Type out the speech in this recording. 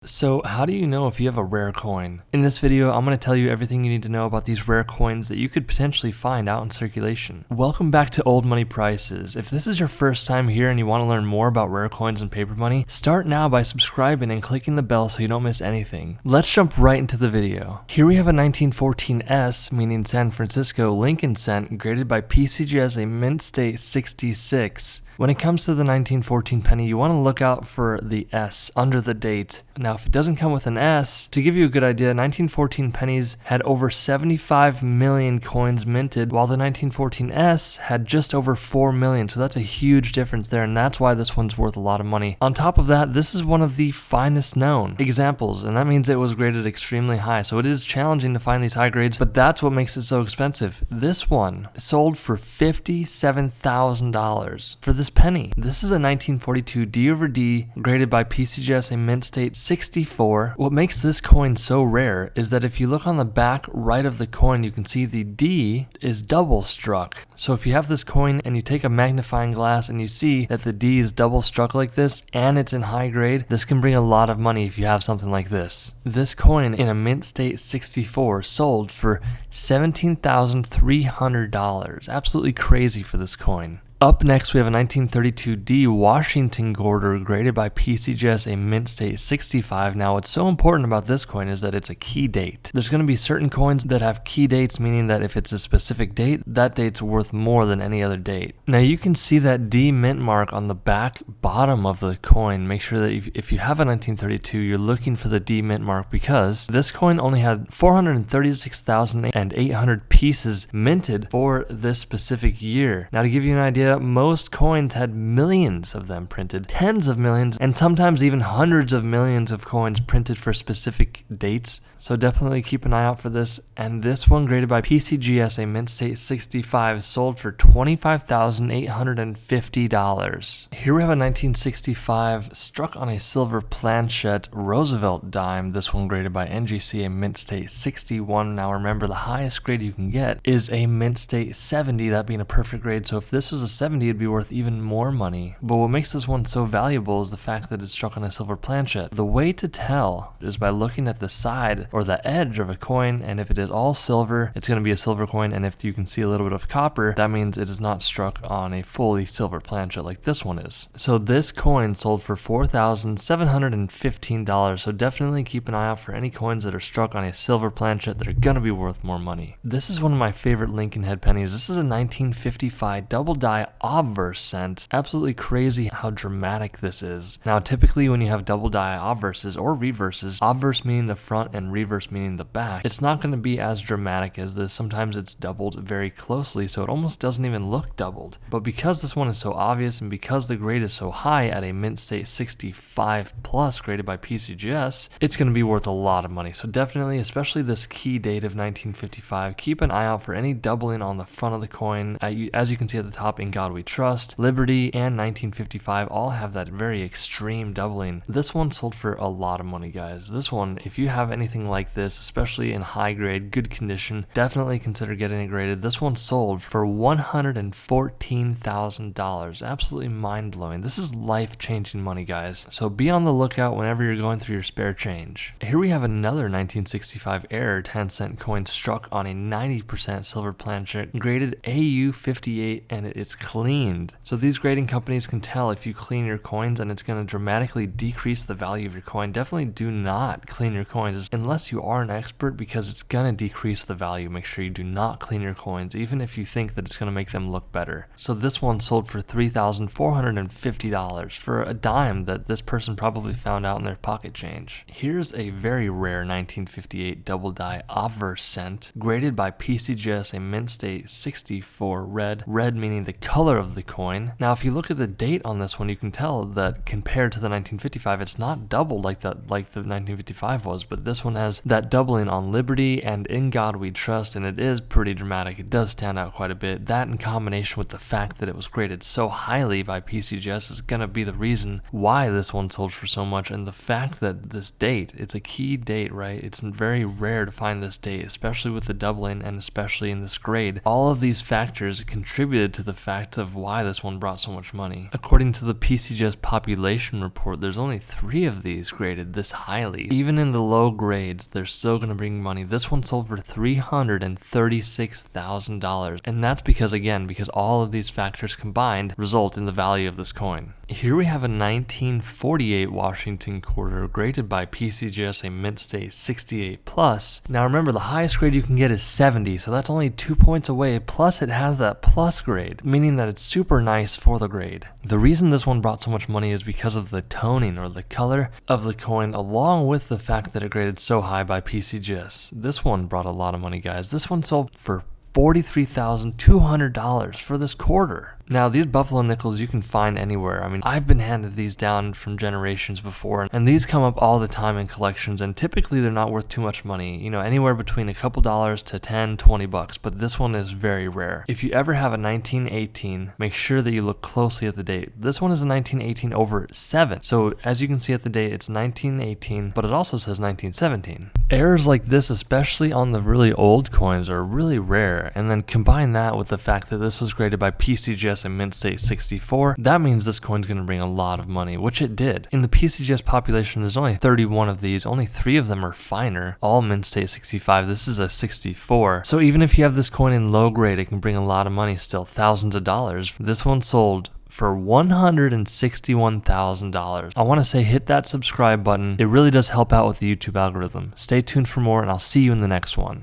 So how do you know if you have a rare coin? In this video, I'm going to tell you everything you need to know about these rare coins that you could potentially find out in circulation. Welcome back to Old Money Prices. If this is your first time here and you want to learn more about rare coins and paper money, start now by subscribing and clicking the bell so you don't miss anything. Let's jump right into the video. Here we have a 1914 S, meaning San Francisco Lincoln cent, graded by PCG as a mint state 66. When it comes to the 1914 penny, you want to look out for the S under the date. Now, if it doesn't come with an S, to give you a good idea, 1914 pennies had over 75 million coins minted, while the 1914 S had just over 4 million. So that's a huge difference there, and that's why this one's worth a lot of money. On top of that, this is one of the finest known examples, and that means it was graded extremely high. So it is challenging to find these high grades, but that's what makes it so expensive. This one sold for $57,000 for this penny. This is a 1942 D over D graded by PCG as a mint state 64. What makes this coin so rare is that if you look on the back right of the coin, you can see the D is double struck. So if you have this coin and you take a magnifying glass and you see that the D is double struck like this and it's in high grade, this can bring a lot of money if you have something like this. This coin in a mint state 64 sold for $17,300. Absolutely crazy for this coin. Up next, we have a 1932 D Washington Gorder graded by PCG as a mint state 65. Now, what's so important about this coin is that it's a key date. There's going to be certain coins that have key dates, meaning that if it's a specific date, that date's worth more than any other date. Now, you can see that D mint mark on the back bottom of the coin. Make sure that if you have a 1932, you're looking for the D mint mark because this coin only had 436,800 pieces minted for this specific year. Now, to give you an idea, most coins had millions of them printed, tens of millions, and sometimes even hundreds of millions of coins printed for specific dates. So definitely keep an eye out for this. And this one, graded by PCG as a mint state 65, sold for $25,850. Here we have a 1965 struck on a silver planchette Roosevelt dime. This one graded by NGC, a mint state 61. Now remember, the highest grade you can get is a mint state 70, that being a perfect grade. So if this was a 70, it'd be worth even more money. But what makes this one so valuable is the fact that it's struck on a silver planchette. The way to tell is by looking at the side or the edge of a coin, and if it is all silver, it's going to be a silver coin, and if you can see a little bit of copper, that means it is not struck on a fully silver planchette like this one is. So this coin sold for $4,715, so definitely keep an eye out for any coins that are struck on a silver planchette that are going to be worth more money. This is one of my favorite Lincoln head pennies. This is a 1955 double die obverse cent. Absolutely crazy how dramatic this is. Now typically when you have double die obverses or reverses, obverse meaning the front and reverse meaning the back, it's not going to be as dramatic as this. Sometimes it's doubled very closely, so it almost doesn't even look doubled. But because this one is so obvious and because the grade is so high at a mint state 65 plus graded by PCGS, it's going to be worth a lot of money. So definitely, especially this key date of 1955, keep an eye out for any doubling on the front of the coin. As you can see at the top, In God We Trust, Liberty, and 1955 all have that very extreme doubling. This one sold for a lot of money, guys. This one, if you have anything like this, especially in high grade, good condition, definitely consider getting it graded. This one sold for $114,000. Absolutely mind-blowing. This is life-changing money, guys. So be on the lookout whenever you're going through your spare change. Here we have another 1965 Error 10-cent coin struck on a 90% silver planchette, graded AU58, and it's cleaned. So these grading companies can tell if you clean your coins, and it's going to dramatically decrease the value of your coin. Definitely do not clean your coins unless you are an expert, because it's going to decrease the value. Make sure you do not clean your coins, even if you think that it's going to make them look better. So this one sold for $3,450 for a dime that this person probably found out in their pocket change. Here's a very rare 1958 double die obverse cent, graded by PCGS, a mint state 64 red. Red meaning the color of the coin. Now if you look at the date on this one, you can tell that compared to the 1955, it's not doubled like the 1955 was, but this one has that doubling on Liberty and In God We Trust, and it is pretty dramatic. It does stand out quite a bit. That in combination with the fact that it was graded so highly by PCGS is going to be the reason why this one sold for so much, and the fact that this date, it's a key date, right? It's very rare to find this date, especially with the doubling and especially in this grade. All of these factors contributed to the fact fact of why this one brought so much money. According to the PCGS population report, there's only 3 of these graded this highly. Even in the low grades, they're still going to bring money. This one sold for $336,000, and that's because all of these factors combined result in the value of this coin. Here we have a 1948 Washington quarter graded by PCGS, a mint state 68 plus. Now remember, the highest grade you can get is 70, so that's only 2 points away, plus it has that plus grade, meaning that it's super nice for the grade. The reason this one brought so much money is because of the toning, or the color of the coin, along with the fact that it graded so high by PCGS. This one brought a lot of money, guys. This one sold for $43,200 for this quarter. Now, these buffalo nickels you can find anywhere. I mean, I've been handed these down from generations before, and these come up all the time in collections, and typically they're not worth too much money, you know, anywhere between a couple dollars to $10, $20, but this one is very rare. If you ever have a 1918, make sure that you look closely at the date. This one is a 1918 over 7, so as you can see at the date, it's 1918, but it also says 1917. Errors like this, especially on the really old coins, are really rare, and then combine that with the fact that this was graded by PCGS and mint state 64, that means this coin's going to bring a lot of money, which it did. In the PCGS population, there's only 31 of these, only 3 of them are finer, all mint state 65, this is a 64. So even if you have this coin in low grade, it can bring a lot of money still, thousands of dollars. This one sold for $161,000. I want to say hit that subscribe button. It really does help out with the YouTube algorithm. Stay tuned for more, and I'll see you in the next one.